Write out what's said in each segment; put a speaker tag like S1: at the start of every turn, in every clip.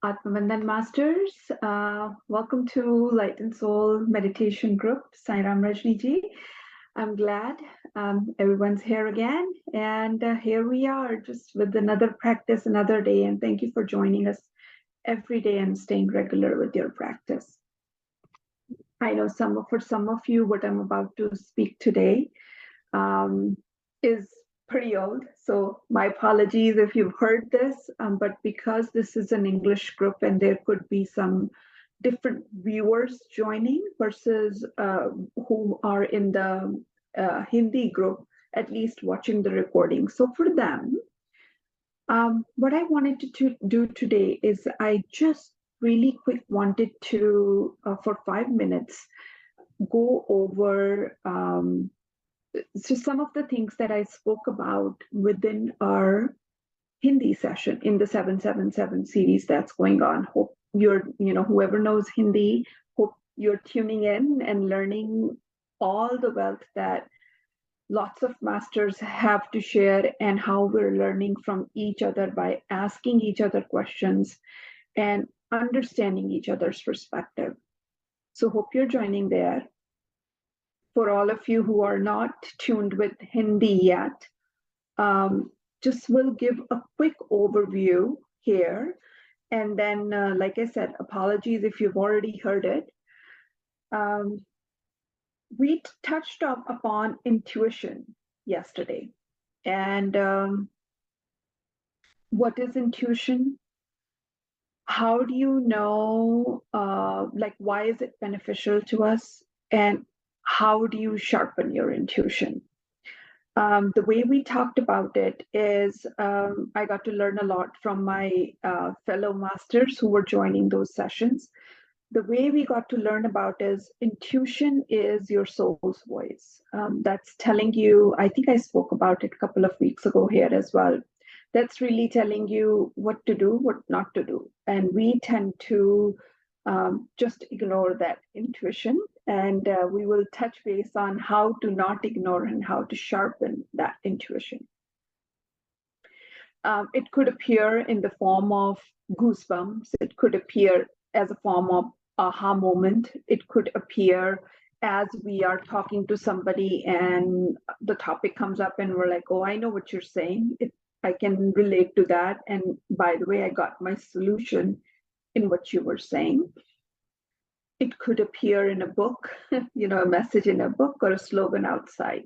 S1: Atmavandan Masters, welcome to Light and Soul Meditation Group. Sai Ram Rajni ji. I'm glad everyone's here again. And here we are just with another practice, another day. And thank you for joining us every day and staying regular with your practice. I know for some of you, what I'm about to speak today is pretty old. So my apologies if you've heard this, but because this is an English group and there could be some different viewers joining versus who are in the Hindi group, at least watching the recording. So for them, what I wanted to do today is I just really quick wanted to, for 5 minutes, go over so some of the things that I spoke about within our Hindi session in the 777 series that's going on. Hope whoever knows Hindi, hope you're tuning in and learning all the wealth that lots of masters have to share and how we're learning from each other by asking each other questions and understanding each other's perspective. So hope you're joining there. For all of you who are not tuned with Hindi yet, just will give a quick overview here. And then, like I said, apologies if you've already heard it. We touched upon intuition yesterday. And what is intuition? How do you know, why is it beneficial to us? And how do you sharpen your intuition? The way we talked about it is I got to learn a lot from my fellow masters who were joining those sessions. The way we got to learn about is intuition is your soul's voice. That's telling you, I think I spoke about it a couple of weeks ago here as well. That's really telling you what to do, what not to do. And we tend to just ignore that intuition. And we will touch base on how to not ignore and how to sharpen that intuition. It could appear in the form of goosebumps. It could appear as a form of aha moment. It could appear as we are talking to somebody and the topic comes up and we're like, oh, I know what you're saying. I can relate to that. And by the way, I got my solution in what you were saying. It could appear in a book, a message in a book or a slogan outside.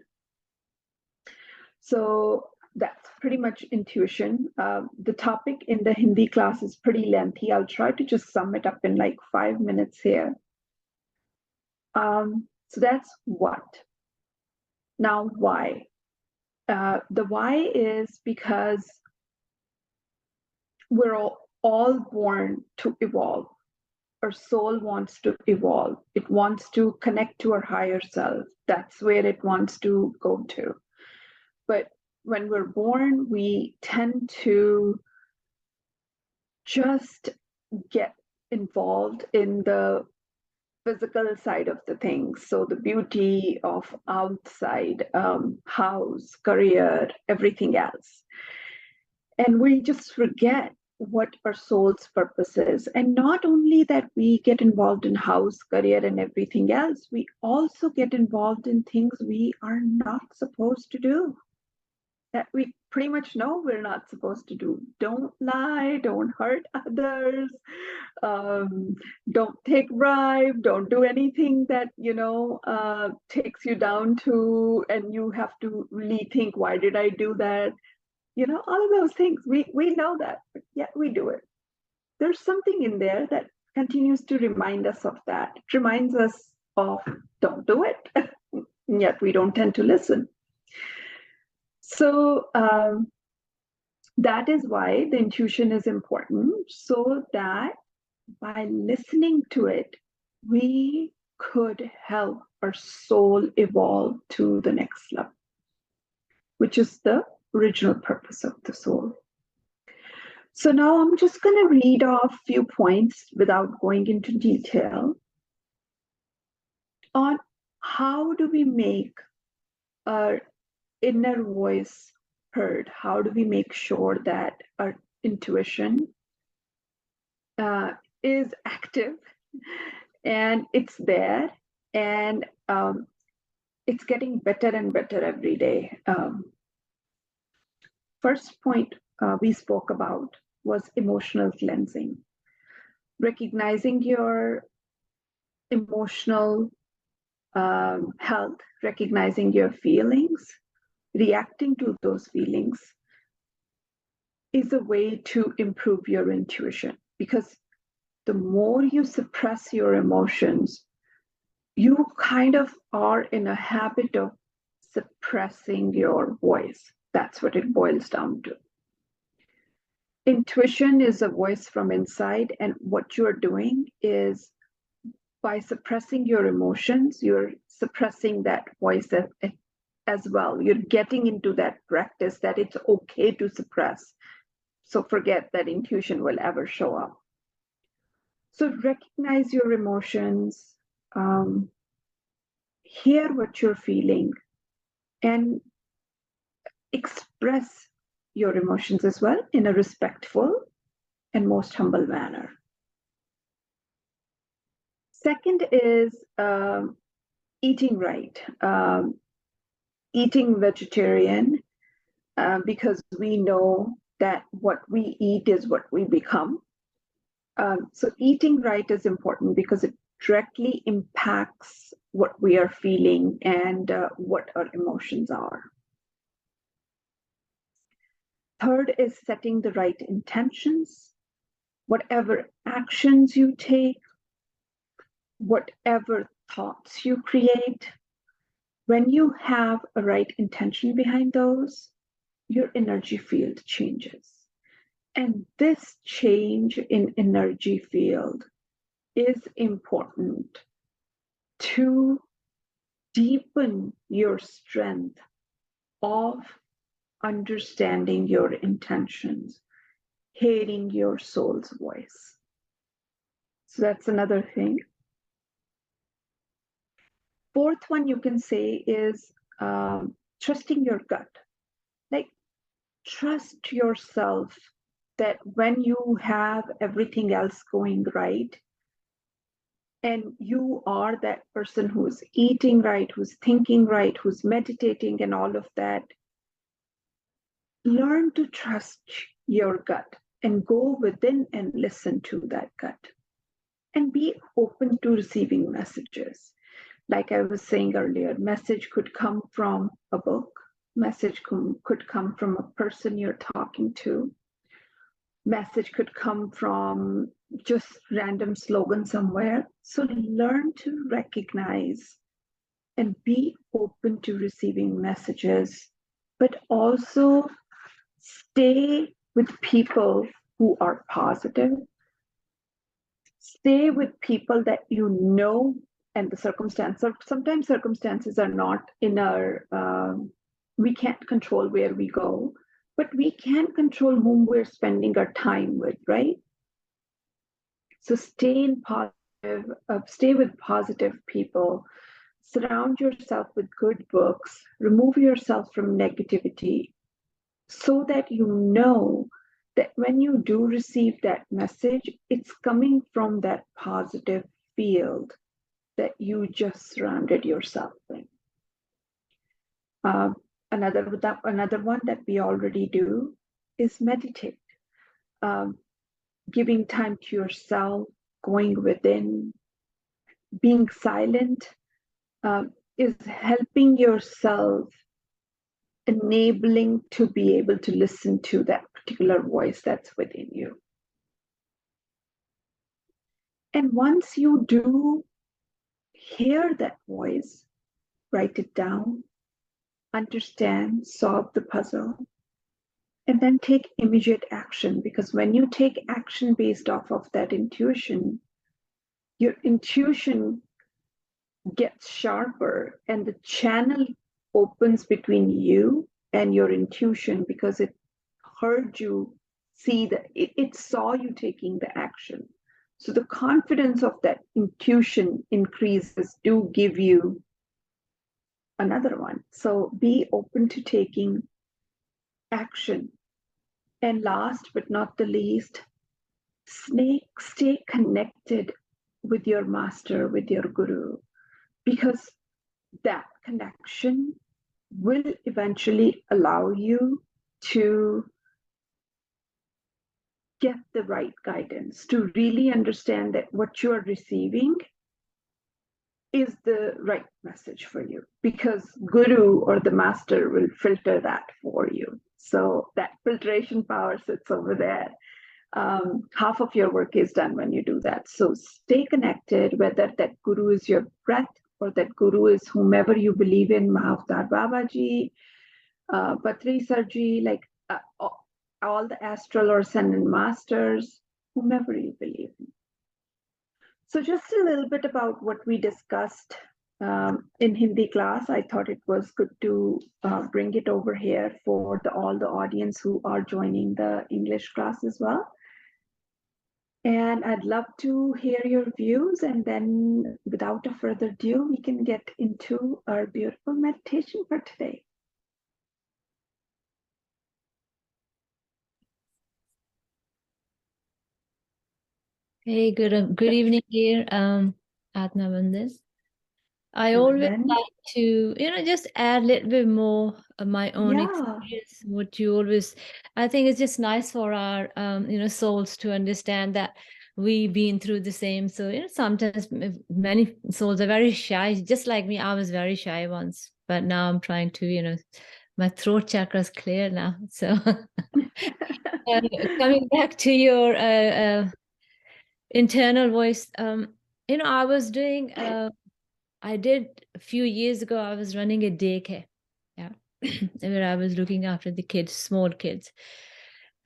S1: So that's pretty much intuition. The topic in the Hindi class is pretty lengthy. I'll try to just sum it up in like 5 minutes here. So that's what. Now, why? The why is because we're all born to evolve. Our soul wants to evolve. It wants to connect to our higher self. That's where it wants to go to. But when we're born, we tend to just get involved in the physical side of the things. So the beauty of outside, house, career, everything else. And we just forget what our soul's purpose is. And not only that we get involved in house, career, and everything else, we also get involved in things we are not supposed to do, that we pretty much know we're not supposed to do. Don't lie, don't hurt others, don't take bribe, don't do anything that, takes you down to, and you have to really think, why did I do that? All of those things, we know that, but yet we do it. There's something in there that continues to remind us of that. It reminds us of don't do it, yet we don't tend to listen. So that is why the intuition is important, so that by listening to it, we could help our soul evolve to the next level, which is the original purpose of the soul. So now I'm just going to read off a few points without going into detail on how do we make our inner voice heard. How do we make sure that our intuition is active, and it's there, and it's getting better and better every day. First point we spoke about was emotional cleansing, recognizing your emotional health, recognizing your feelings, reacting to those feelings is a way to improve your intuition, because the more you suppress your emotions, you kind of are in a habit of suppressing your voice. That's what it boils down to. Intuition is a voice from inside, and what you're doing is, by suppressing your emotions, you're suppressing that voice as well. You're getting into that practice that it's okay to suppress. So forget that intuition will ever show up. So recognize your emotions, hear what you're feeling, and express your emotions as well in a respectful and most humble manner. Second is eating right, eating vegetarian, because we know that what we eat is what we become. So eating right is important because it directly impacts what we are feeling and what our emotions are. Third is setting the right intentions. Whatever actions you take, whatever thoughts you create, when you have a right intention behind those, your energy field changes. And this change in energy field is important to deepen your strength of understanding your intentions, hearing your soul's voice. So that's another thing. Fourth one you can say is trusting your gut. Like, trust yourself that when you have everything else going right, and you are that person who's eating right, who's thinking right, who's meditating and all of that, learn to trust your gut and go within and listen to that gut and be open to receiving messages. Like I was saying earlier, message could come from a book, message could come from a person you're talking to, message could come from just random slogan somewhere. So learn to recognize and be open to receiving messages, but also stay with people who are positive. Stay with people that you know, and the circumstances. Sometimes circumstances are not in our, we can't control where we go, but we can control whom we're spending our time with, right? So stay with positive people. Surround yourself with good books. Remove yourself from negativity, so that you know that when you do receive that message, it's coming from that positive field that you just surrounded yourself in. Another one that we already do is meditate. Giving time to yourself, going within, being silent, is helping yourself, enabling to be able to listen to that particular voice that's within you. And once you do hear that voice, write it down, understand, solve the puzzle, and then take immediate action. Because when you take action based off of that intuition, your intuition gets sharper and the channel opens between you and your intuition, because it heard you see that it saw you taking the action. So the confidence of that intuition increases to give you another one. So be open to taking action. And last but not the least, stay connected with your master, with your guru, because that connection will eventually allow you to get the right guidance, to really understand that what you are receiving is the right message for you, because guru or the master will filter that for you. So that filtration power sits over there. Half of your work is done when you do that. So stay connected, whether that guru is your breath or that guru is whomever you believe in, Mahavatar Babaji, Patri Sarji, like all the astral or ascendant masters, whomever you believe in. So just a little bit about what we discussed in Hindi class. I thought it was good to bring it over here for all the audience who are joining the English class as well. And I'd love to hear your views, and then without a further ado, we can get into our beautiful meditation for today.
S2: Hey, good evening here, Aanapansati. I always like to, just add a little bit more of my own experience. What you always, I think it's just nice for our, souls to understand that we've been through the same. So, sometimes many souls are very shy, just like me. I was very shy once, but now I'm trying to, my throat chakra is clear now. So, coming back to your internal voice, I was doing I did a few years ago, I was running a daycare, where I was looking after the kids, small kids,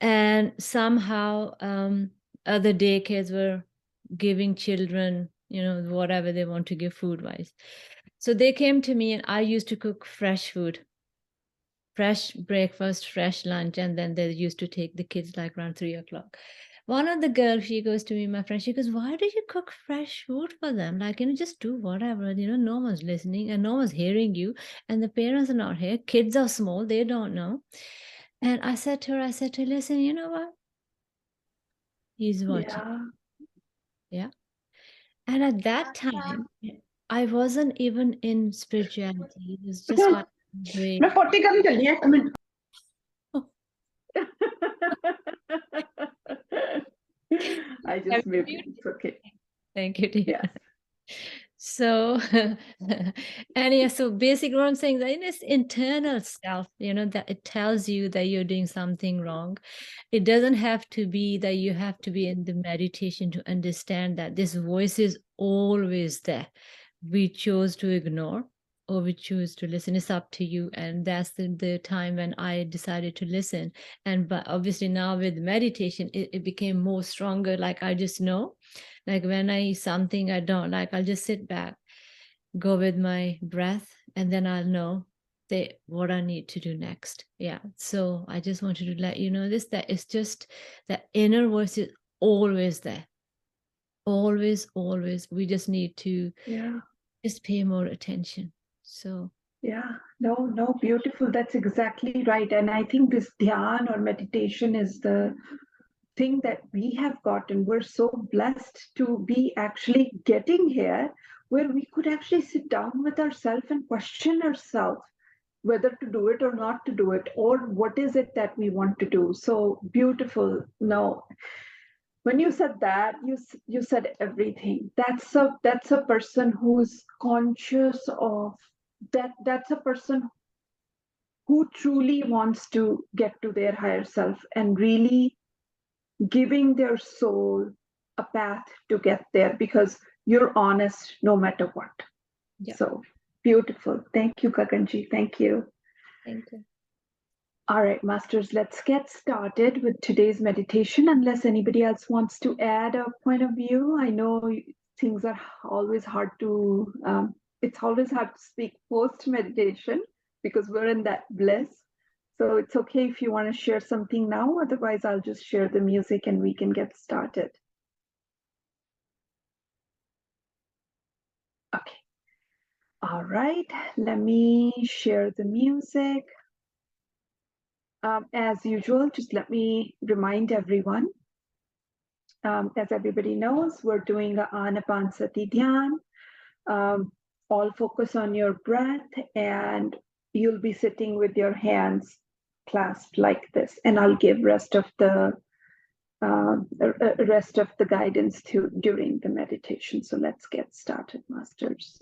S2: and somehow other daycares were giving children whatever they want to give food wise. So they came to me, and I used to cook fresh food, fresh breakfast, fresh lunch, and then they used to take the kids like around 3 o'clock. One of the girls, she goes to me, my friend, she goes, why do you cook fresh food for them? Like, just do whatever, no one's listening and no one's hearing you. And the parents are not here. Kids are small, they don't know. And I said to her, listen, you know what? He's watching. Yeah. And at that time, I wasn't even in spirituality. It was just like doing.
S1: I just muted. It's okay.
S2: Thank you, dear.
S1: Yes.
S2: So, and yeah, so basically what I'm saying is that in this internal self, that it tells you that you're doing something wrong. It doesn't have to be that you have to be in the meditation to understand that this voice is always there. We chose to ignore or we choose to listen. It's up to you. And that's the time when I decided to listen. And but obviously now with meditation, it became more stronger. Like I just know, like when I eat something I don't like, I'll just sit back, go with my breath, and then I'll know what I need to do next. Yeah. So I just wanted to let you know this, that it's just that inner voice is always there. Always, always. We just need to just pay more attention. So
S1: no, beautiful. That's exactly right. And I think this dhyan or meditation is the thing that we have gotten. We're so blessed to be actually getting here, where we could actually sit down with ourselves and question ourselves whether to do it or not to do it, or what is it that we want to do. So beautiful. No, when you said that, you said everything. That's a person who's conscious of that. That's a person who truly wants to get to their higher self and really giving their soul a path to get there, because you're honest no matter what. So beautiful. Thank you, Gaganji. Thank you.
S2: Thank you.
S1: All right, masters, let's get started with today's meditation, unless anybody else wants to add a point of view. I know things are always hard to, it's always hard to speak post meditation because we're in that bliss. So it's okay if you want to share something now, otherwise I'll just share the music and we can get started. Okay. All right, let me share the music. As usual, just let me remind everyone as everybody knows, we're doing the Aanapansati Dhyan. All focus on your breath, and you'll be sitting with your hands clasped like this. And I'll give rest of the guidance during the meditation. So let's get started, masters.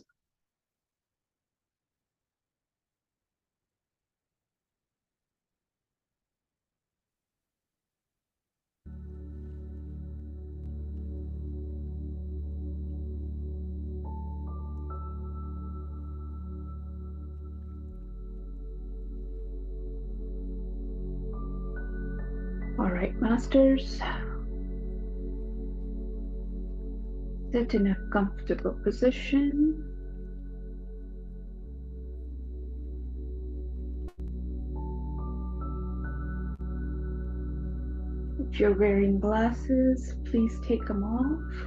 S1: All right, masters. Sit in a comfortable position. If you're wearing glasses, please take them off.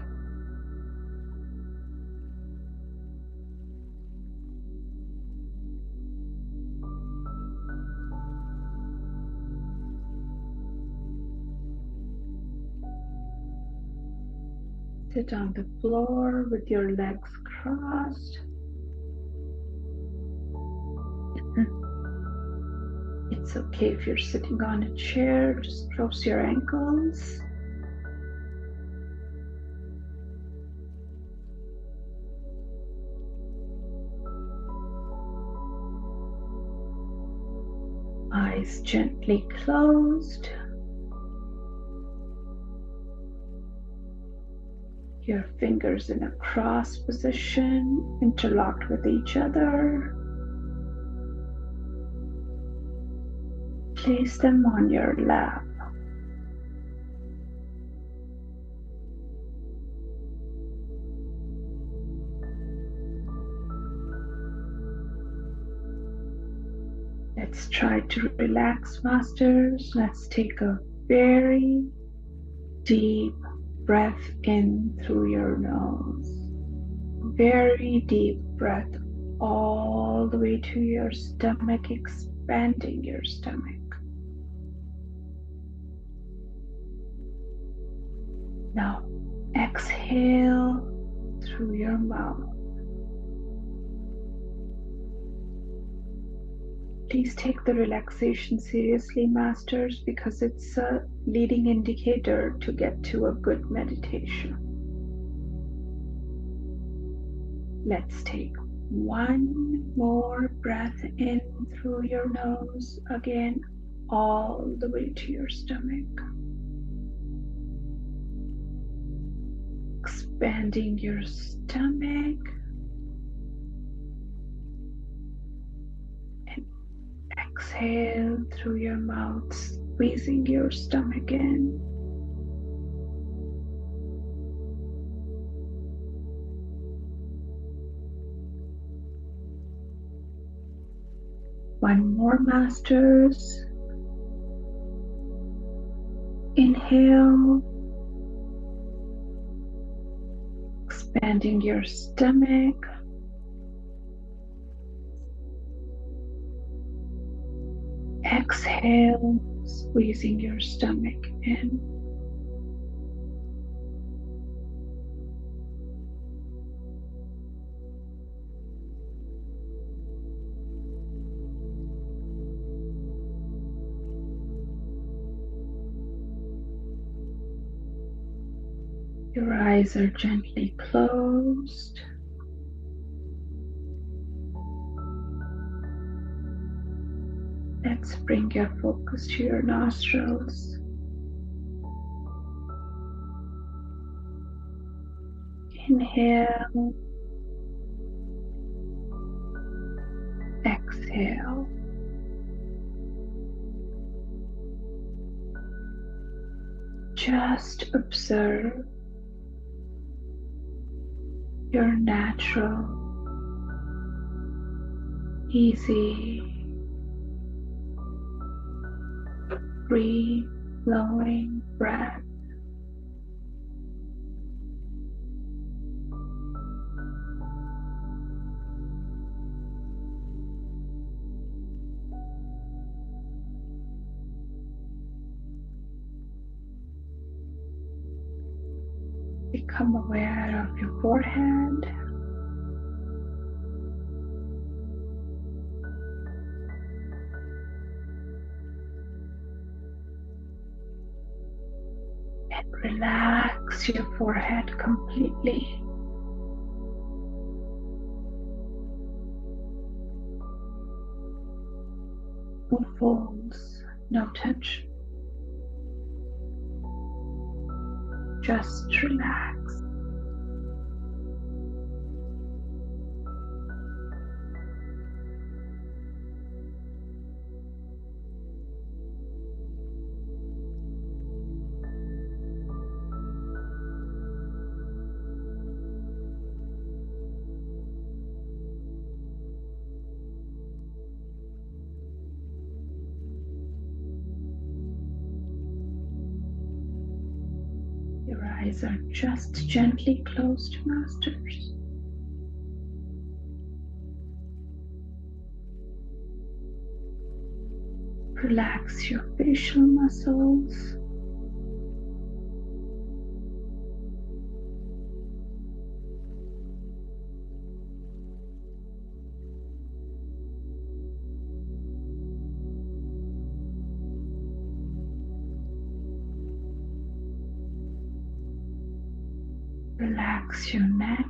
S1: Sit on the floor with your legs crossed. It's okay if you're sitting on a chair, just cross your ankles. Eyes gently closed. Your fingers in a cross position, interlocked with each other. Place them on your lap. Let's try to relax, masters. Let's take a very deep breath in through your nose. Very deep breath all the way to your stomach, expanding your stomach. Now exhale through your mouth. Please take the relaxation seriously, masters, because it's a leading indicator to get to a good meditation. Let's take one more breath in through your nose, again, all the way to your stomach. Expanding your stomach. Exhale through your mouth, squeezing your stomach in. One more, masters. Inhale, expanding your stomach. Exhale, squeezing your stomach in. Your eyes are gently closed. Let's bring your focus to your nostrils. Inhale. Exhale. Just observe your natural, easy, free-flowing breath. Become aware of your forehead. And relax your forehead completely. No folds, no tension. Just relax. Your eyes are just gently closed, masters. Relax your facial muscles. Relax your neck.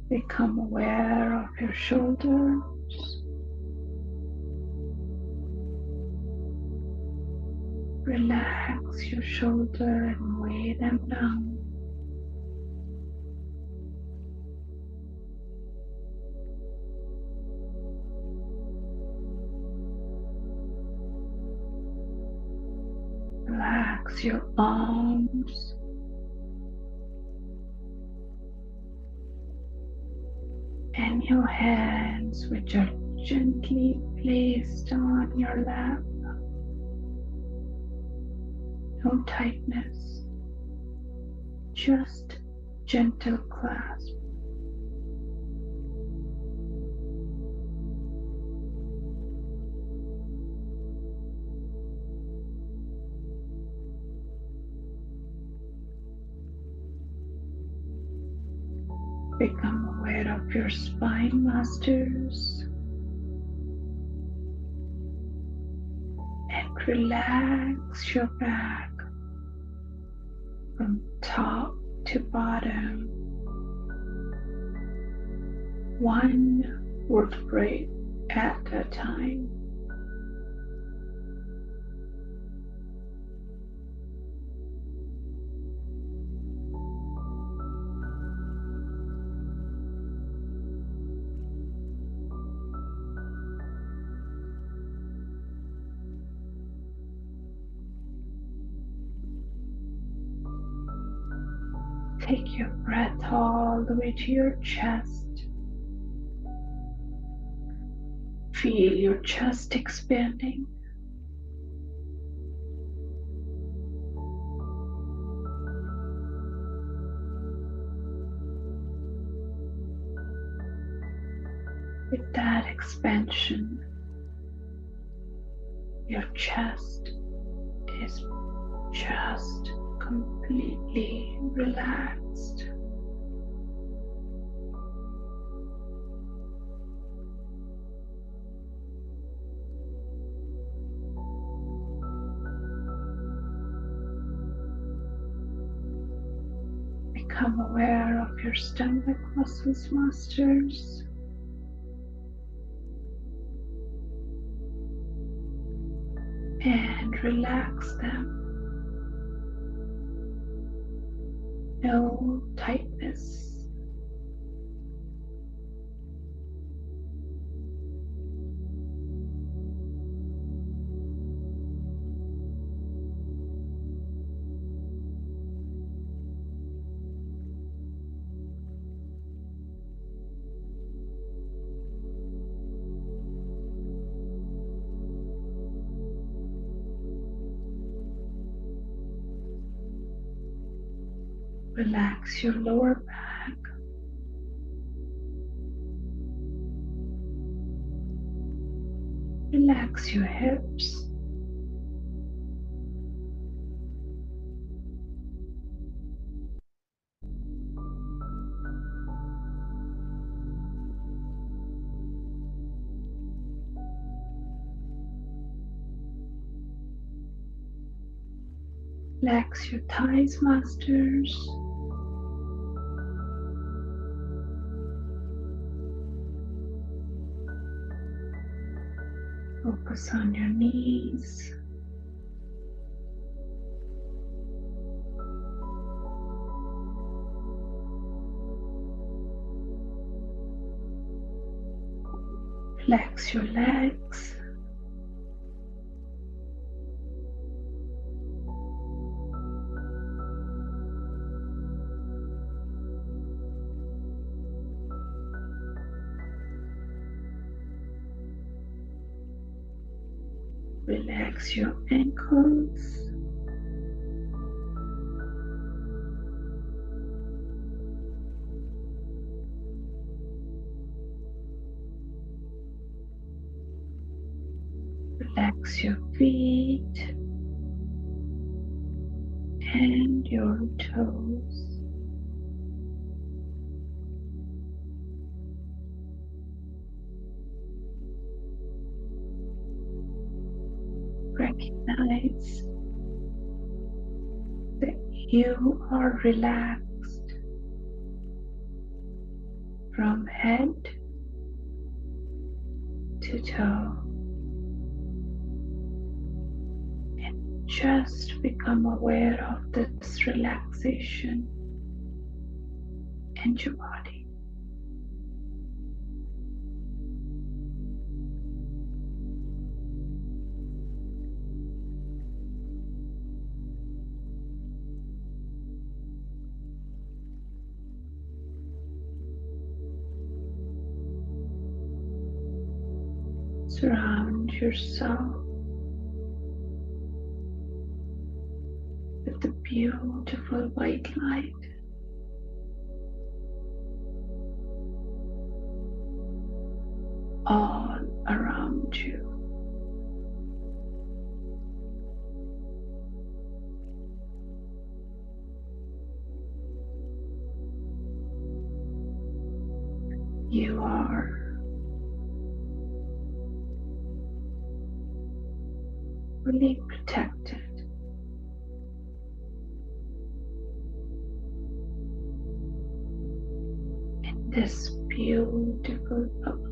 S1: Become aware of your shoulders. Relax your shoulder and weigh them down. Relax your arms. And your hands, which are gently placed on your lap. No tightness, just gentle clasp. Become aware of your spine, masters, and relax your back from top to bottom, one vertebrae at a time. Take your breath all the way to your chest. Feel your chest expanding. With that expansion, your chest is just completely relaxed. Become aware of your stomach muscles, masters. And relax them. No tightness. Relax your lower back. Relax your hips. Relax your thighs, masters. Focus on your knees. Relax your legs. Relax your ankles. Relax your feet and your toes. Recognize that you are relaxed from head to toe. And just become aware of this relaxation in your body. Surround yourself with the beautiful white light. All around you. You are fully protected. In this beautiful bubble.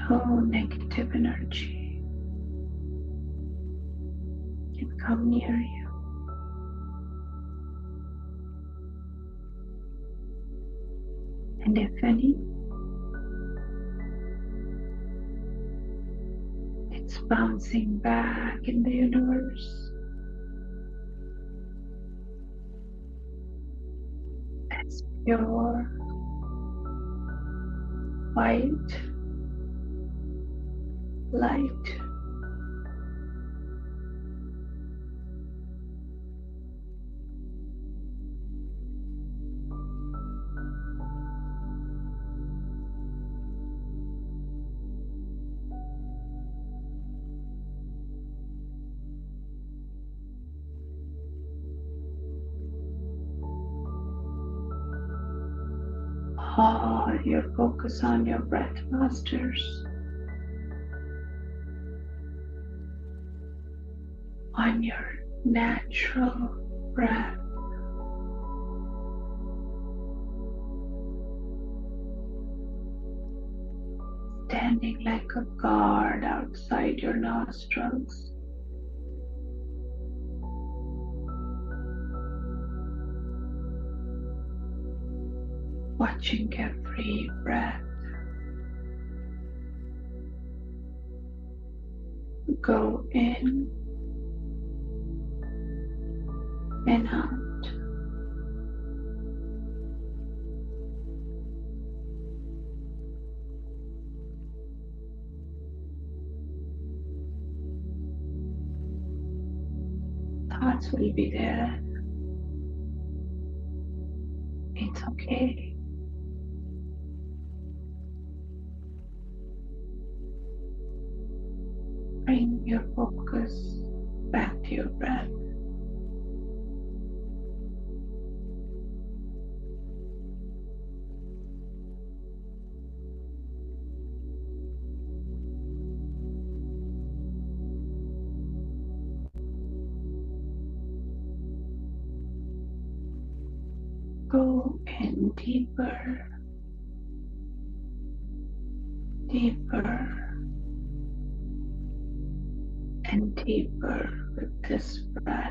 S1: No negative energy can come near you. And if any, it's bouncing back in the universe as pure white light. All your focus on your breath, masters. On your natural breath. Standing like a guard outside your nostrils. Watching every breath go in and out. Thoughts will be there, It's okay. Bring your focus back to your breath. Go in deeper, deeper, and deeper with this breath.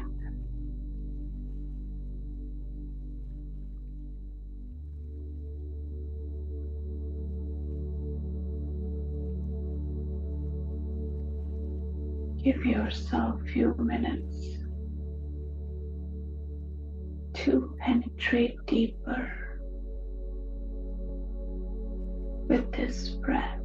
S1: Give yourself a few minutes to penetrate deeper with this breath.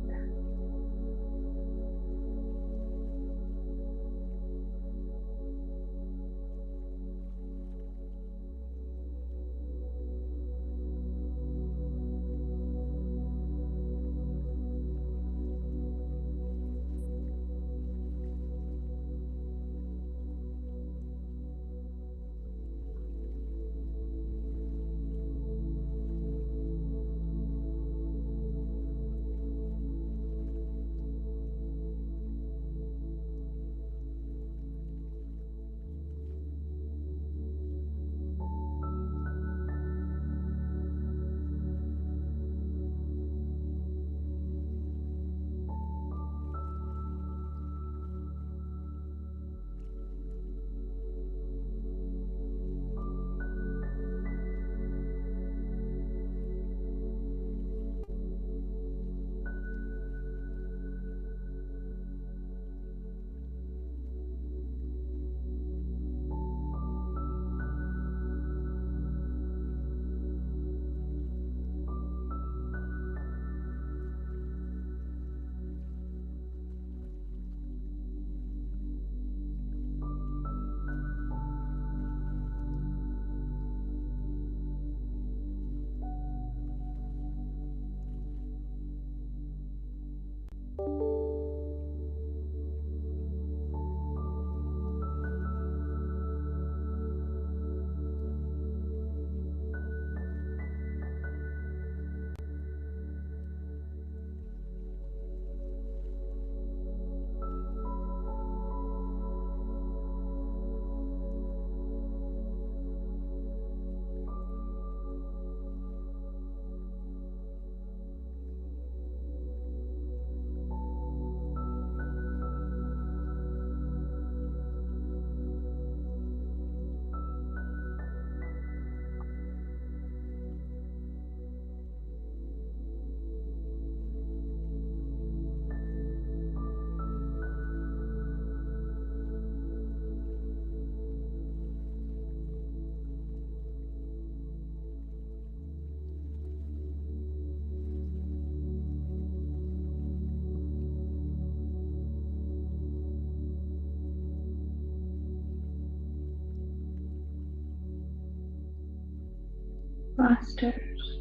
S1: Masters,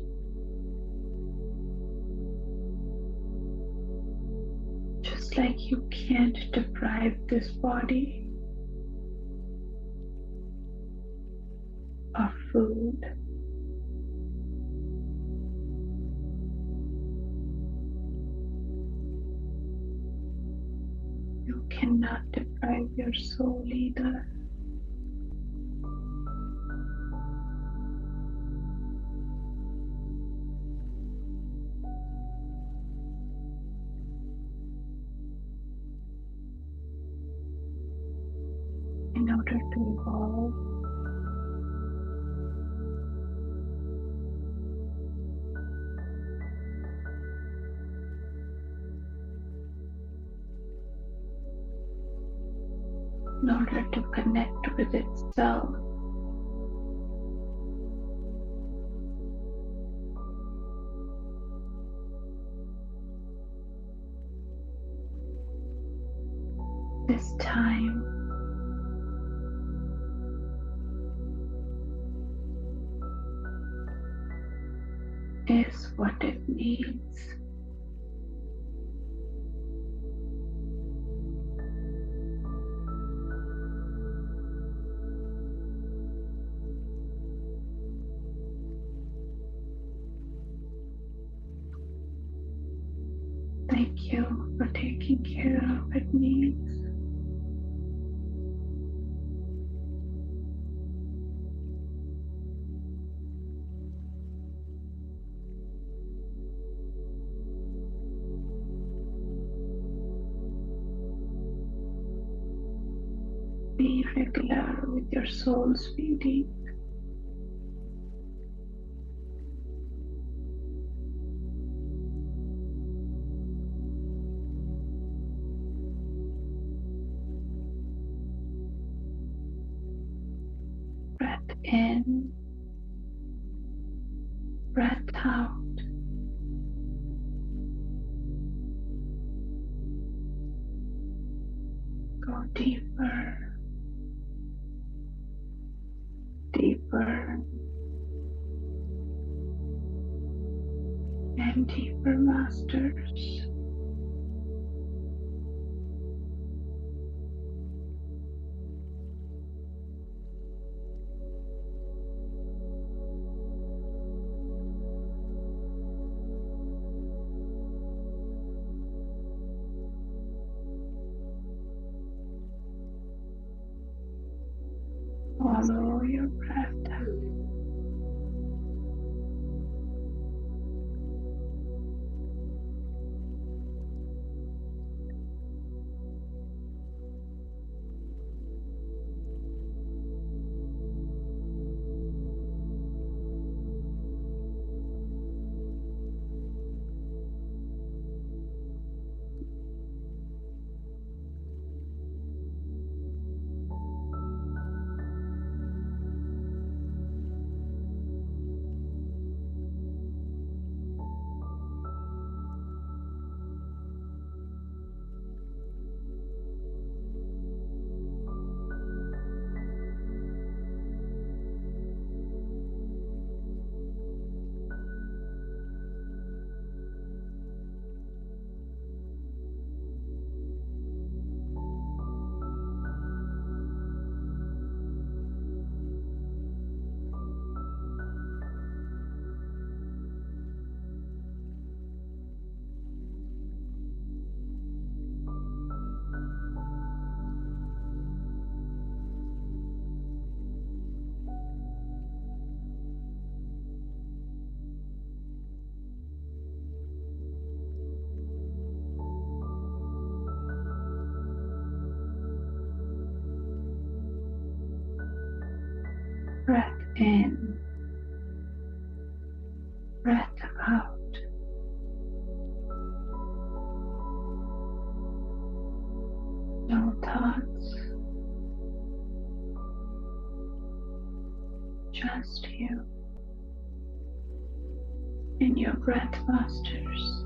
S1: just like you can't deprive this body of food, you cannot deprive your soul either. In order to evolve, in order to connect with itself, this time is what it needs. Thank you for taking care of its needs. Be regular with your soul's feeding. Breath in, breath out. Go deeper, deeper, and deeper, masters. Follow your breath. Breath in, breath out. No thoughts, just you and your breath masters.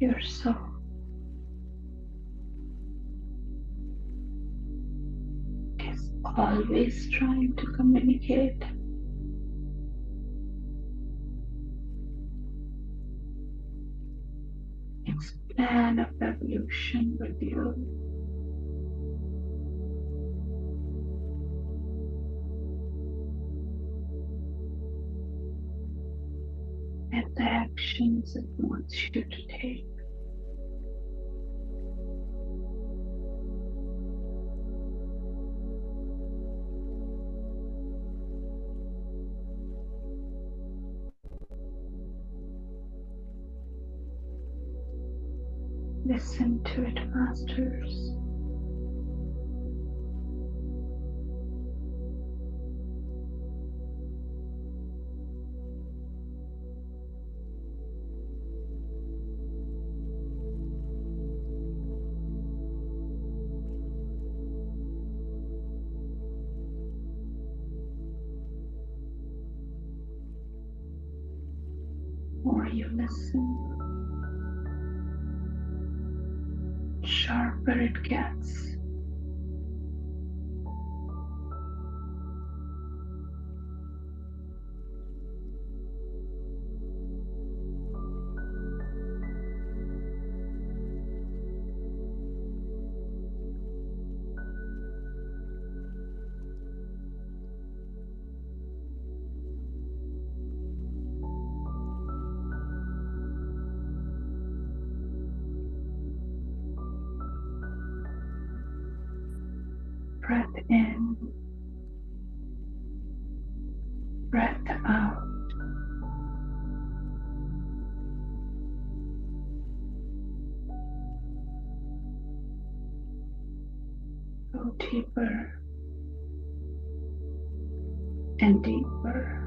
S1: Your soul is always trying to communicate. Its plan of evolution with you. and the actions it wants you to take. Listen to it, Masters. More you listen, sharper it gets. Breath in, breath out. Go deeper and deeper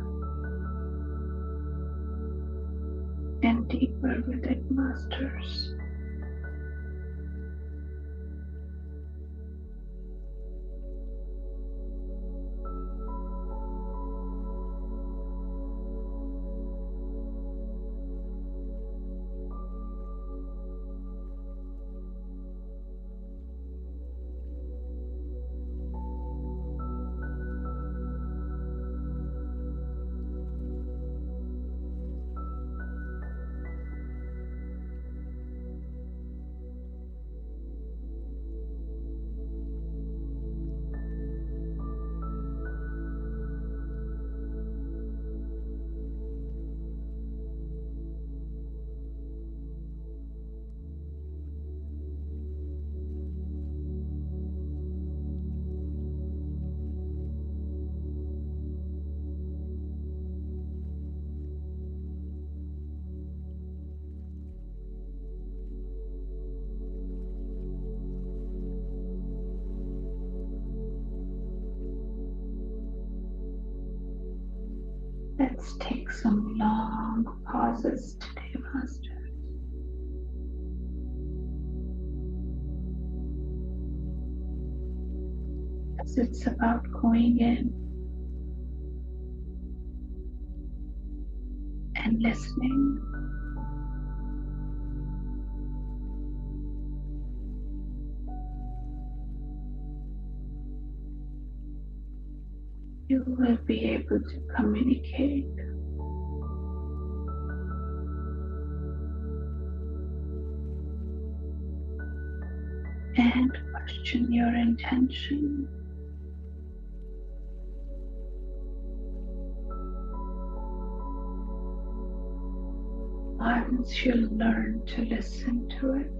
S1: and deeper with it, Masters. Let's take some long pauses today, Masters. As it's about going in and listening. You will be able to communicate and question your intention. Once you learn to listen to it,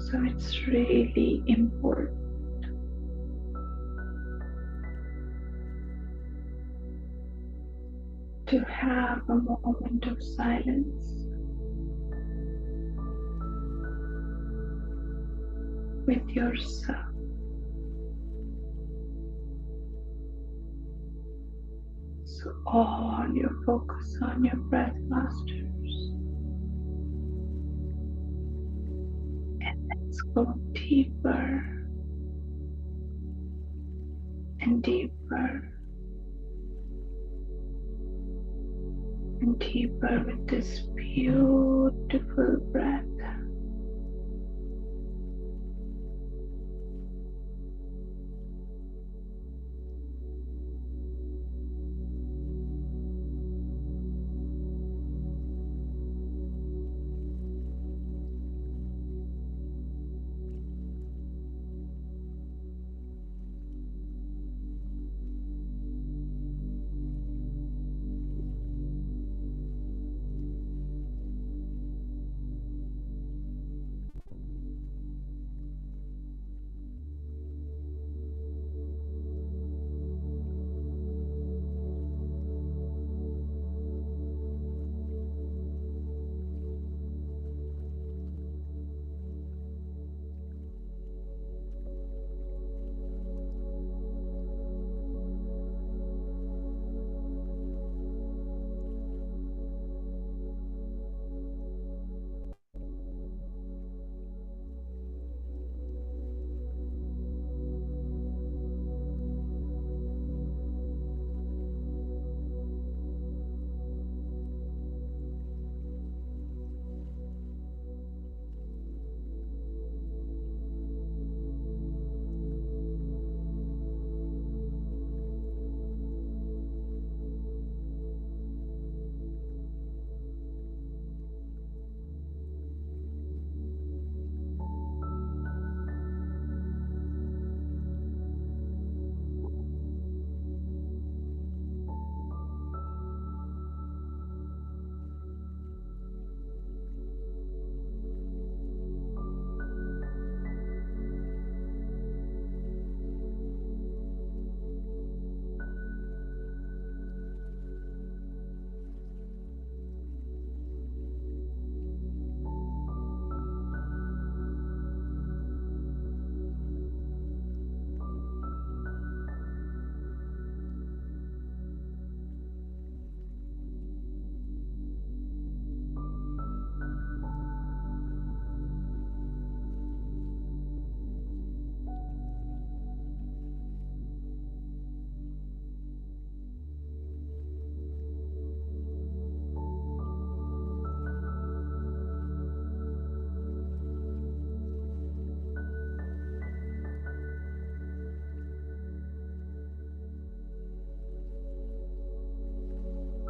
S1: so it's really important to have a moment of silence with yourself. So all your focus on your breath, Masters. And let's go deeper and deeper and deeper with this beautiful breath.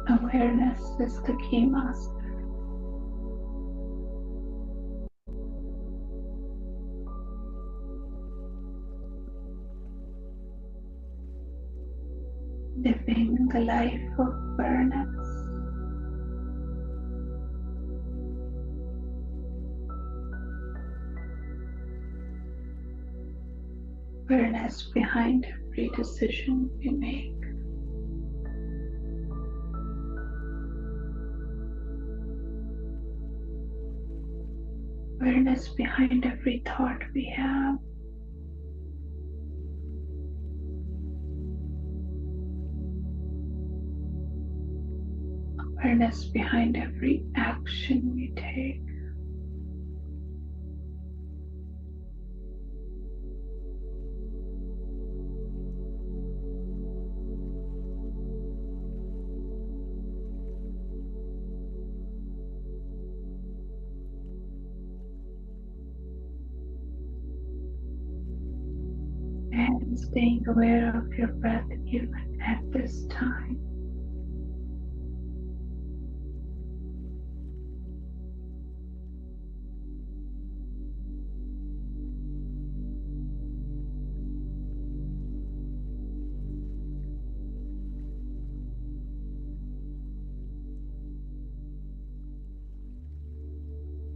S1: Awareness is the key master. Living the life of awareness. Awareness behind every decision we make. Awareness behind every thought we have. Awareness behind every action we take. And staying aware of your breath even at this time.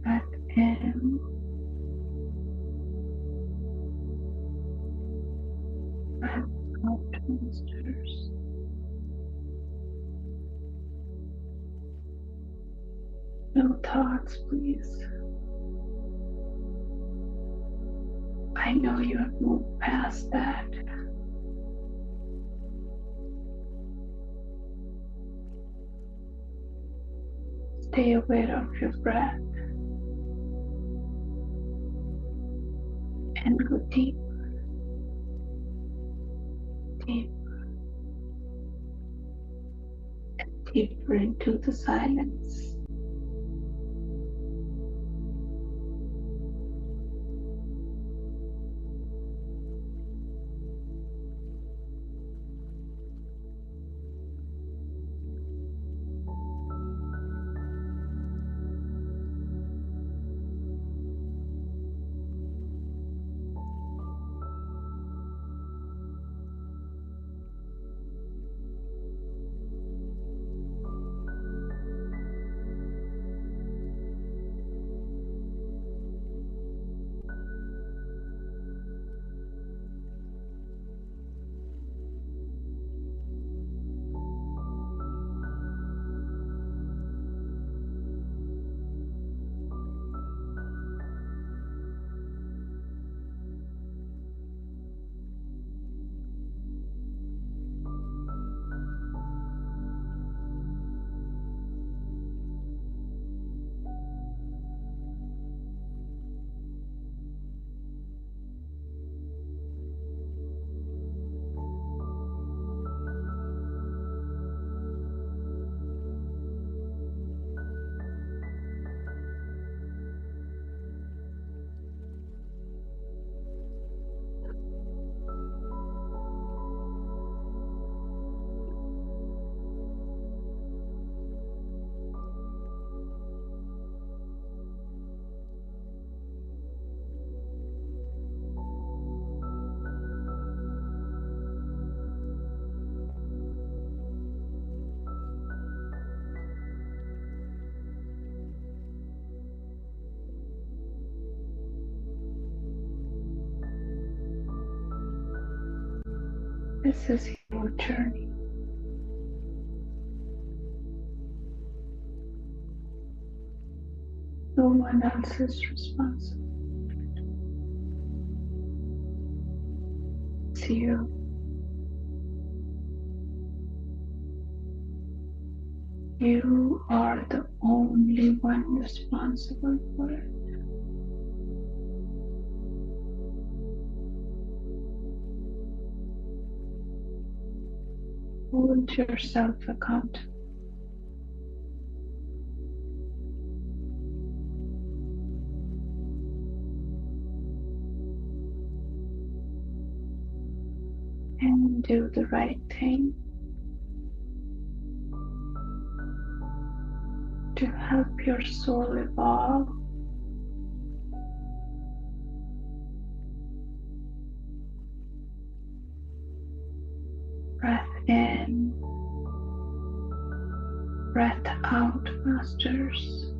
S1: Breath in. Breath out, masters. No thoughts, please. I know you have moved past that. Stay aware of your breath and go deep, deep, and deeper into the silence. This is your journey. No one else is responsible. It's you. You are the only one responsible for it. Hold yourself accountable. And do the right thing. to help your soul evolve. Breath in, breath out, masters.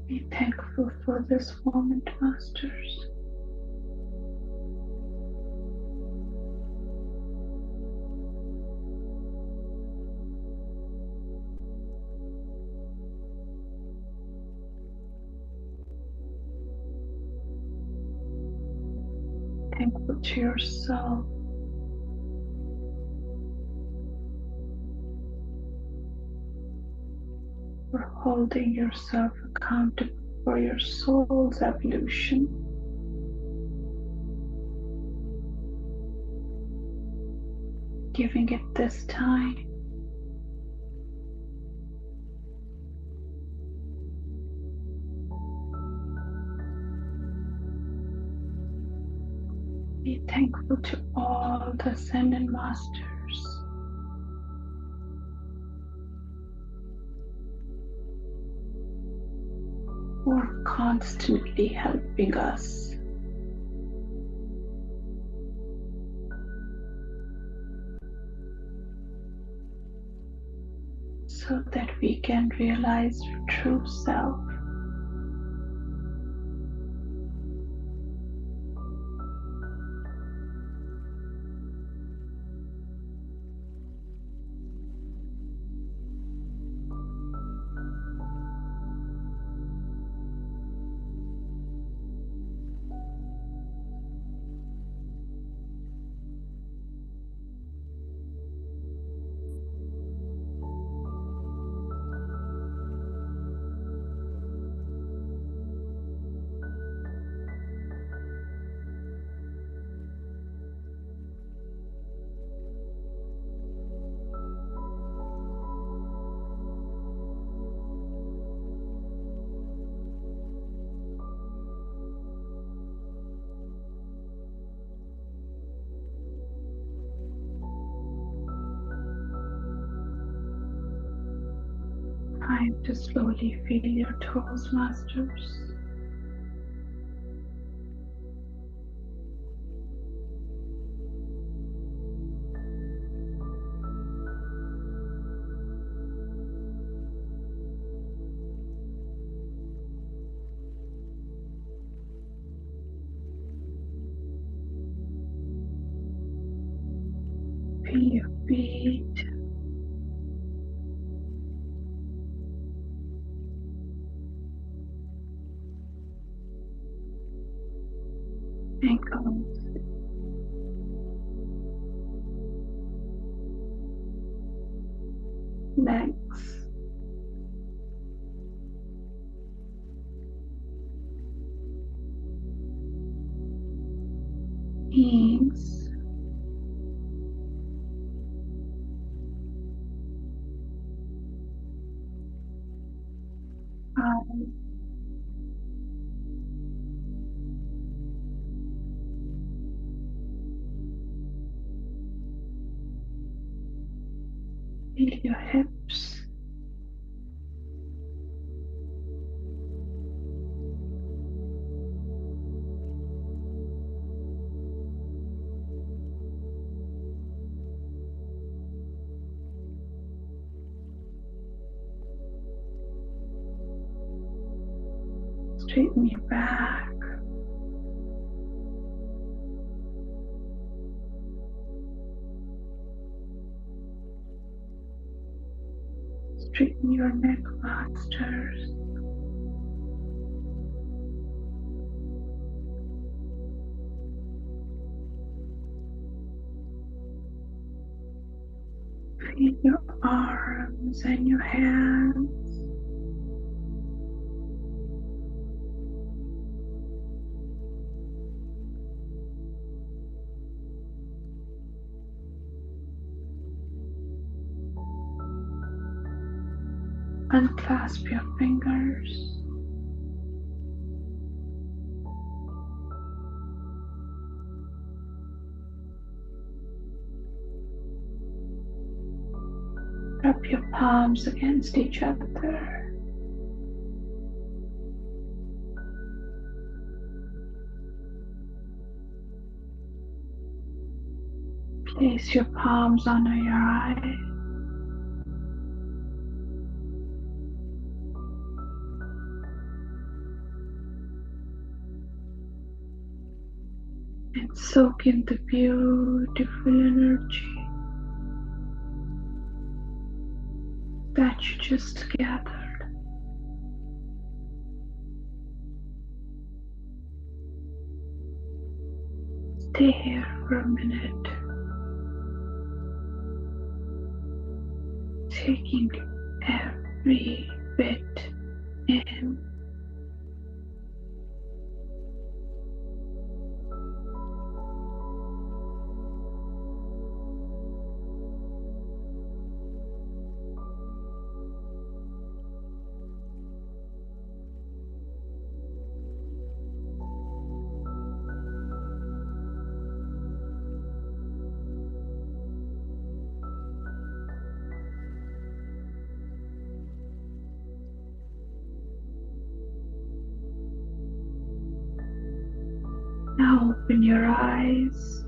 S1: Be thankful for this moment, masters. Thankful to yourself for holding yourself accountable for your soul's evolution. Giving it this time. Be thankful to all the ascended masters who are constantly helping us so that we can realize our true self. Time to slowly feel your toes, masters. Feel your feet. Ankles, Legs. Knees. Eyes. Feel your hips. Straighten your back. Straighten your neck, masters. Feel your arms and your hands. Unclasp your fingers. Rub your palms against each other. Place your palms under your eyes. And soak in the beautiful energy that you just gathered. Stay here for a minute, taking every bit in. Now open your eyes.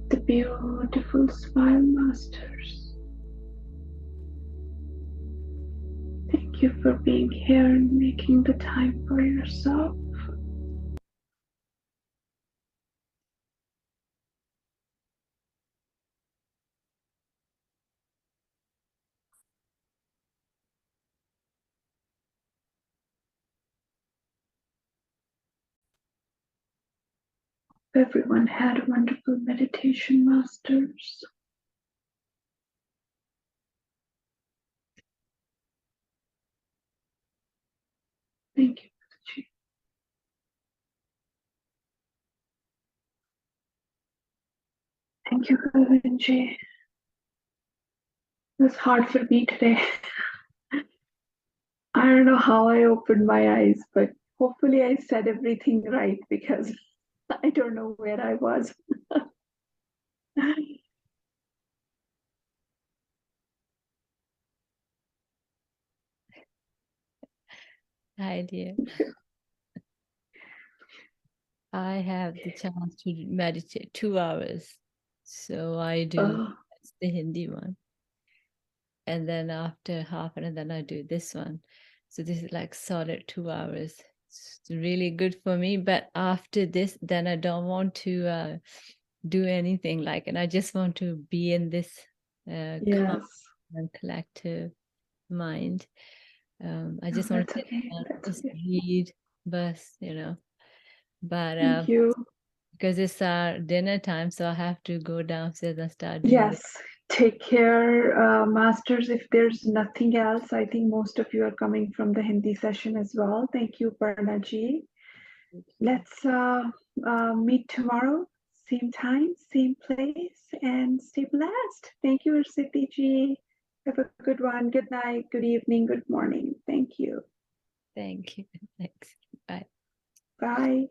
S1: The beautiful smile masters. Thank you for being here and making the time for yourself. Everyone had a wonderful meditation, masters. Thank you, Meenakshi. Thank you, Govinji. It was hard for me today. I don't know how I opened my eyes, but hopefully I said everything right because I don't know where I was.
S2: Hi, dear. I have the chance to meditate 2 hours. So I do that's the Hindi one. And then after half an hour, then I do this one. So this is like solid 2 hours. It's really good for me. But after this, then I don't want to do anything like, and I just want to be in this calm
S1: Yes.
S2: and collective mind. I just
S1: No,
S2: want
S1: that's
S2: to sit
S1: okay.
S2: down,
S1: That's
S2: just
S1: okay.
S2: read, but. But
S1: Thank you.
S2: because it's our dinner time, so I have to go downstairs and start doing
S1: Yes,
S2: this.
S1: Take care, Masters. If there's nothing else, I think most of you are coming from the Hindi session as well. Thank you, Parna ji. Let's meet tomorrow, same time, same place, and stay blessed. Thank you, Siddhi ji. Have a good one. Good night, good evening, good morning. Thank you.
S2: Thank you. Thanks. Bye.
S1: Bye.